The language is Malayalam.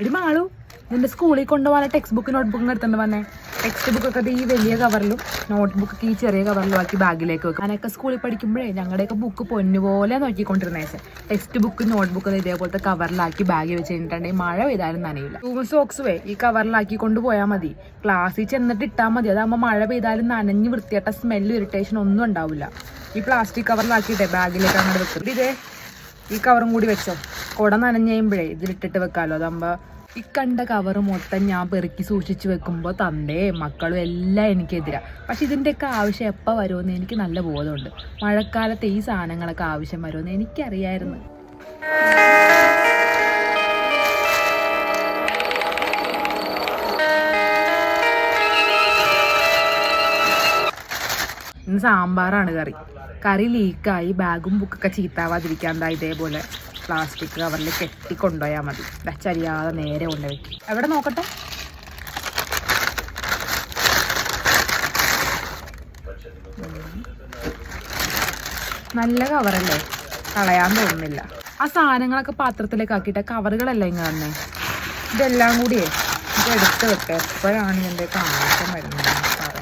എടി മാളു, നിന്റെ സ്കൂളിൽ കൊണ്ടുപോകാൻ ടെക്സ്റ്റ് ബുക്ക് നോട്ട്ബുക്കും എടുത്തുകൊണ്ട് വന്നേ. ടെക്സ്റ്റ് ബുക്കൊക്കെ ഈ വലിയ കവറിലും നോട്ട്ബുക്ക് ഈ ചെറിയ കവറിലും ആക്കി ബാഗിലേക്ക് വെക്കും. ഞാനൊക്കെ സ്കൂളിൽ പഠിക്കുമ്പോഴേ ഞങ്ങളുടെയൊക്കെ ബുക്ക് പൊന്നുപോലെ നോക്കിക്കൊണ്ടിരുന്നേച്ചെ. ടെക്സ്റ്റ് ബുക്ക് നോട്ട്ബുക്ക് ഇതേപോലത്തെ കവറിലാക്കി ബാഗിൽ വെച്ച് കഴിഞ്ഞിട്ടുണ്ടെങ്കിൽ മഴ പെയ്താലും നനയില്ല. ഷൂവും സോക്സുവേ ഈ കവറിലാക്കി കൊണ്ടുപോയാൽ മതി. ക്ലാസ്സിൽ ചെന്നിട്ട് ഇട്ടാൽ മതി. അതാകുമ്പോൾ മഴ പെയ്താലും നനഞ്ഞ് വൃത്തിയായിട്ട സ്മെല്ലും ഇറിറ്റേഷൻ ഒന്നും ഉണ്ടാവില്ല. ഈ പ്ലാസ്റ്റിക് കവറിലാക്കിയിട്ടേ ബാഗിലേക്ക് അങ്ങോട്ട് വെക്കും. ഇതേ ഈ കവറും കൂടി വെച്ചോ. കുട നനഞ്ഞ് കഴിയുമ്പോഴേ ഇതിലിട്ടിട്ട് വെക്കാമല്ലോ. അതാകുമ്പോൾ ഈ കണ്ട കവർ മൊത്തം ഞാൻ പെറുക്കി സൂക്ഷിച്ച് വെക്കുമ്പോൾ തന്തേ മക്കളും എല്ലാം എനിക്കെതിരാ. പക്ഷെ ഇതിൻ്റെയൊക്കെ ആവശ്യം എപ്പോൾ വരുമെന്ന് എനിക്ക് നല്ല ബോധമുണ്ട്. മഴക്കാലത്ത് ഈ സാധനങ്ങളൊക്കെ ആവശ്യം വരുമെന്ന് എനിക്കറിയായിരുന്നു. ഇന്ന് സാമ്പാറാണ് കറി ലീക്കായി ബാഗും ബുക്കൊക്കെ ചീത്താവാതിരിക്കാൻ എന്താ ഇതേപോലെ പ്ലാസ്റ്റിക് കവറിൽ കെട്ടിക്കൊണ്ടുപോയാൽ മതി. ചരിയാതെ നേരെ കൊണ്ടുവയ്ക്കും. എവിടെ നോക്കട്ടെ. നല്ല കവറല്ലേ, കളയാൻ തോന്നുന്നില്ല. ആ സാധനങ്ങളൊക്കെ പാത്രത്തിലേക്ക് ആക്കിയിട്ട് കവറുകളല്ല ഇങ്ങനെ തന്നെ. ഇതെല്ലാം കൂടിയേ ഇത് എടുത്ത് വെക്കാം. എപ്പോഴാണ് ഇതിൻ്റെയൊക്കെ ആവശ്യം വരുന്നത് പറയാം.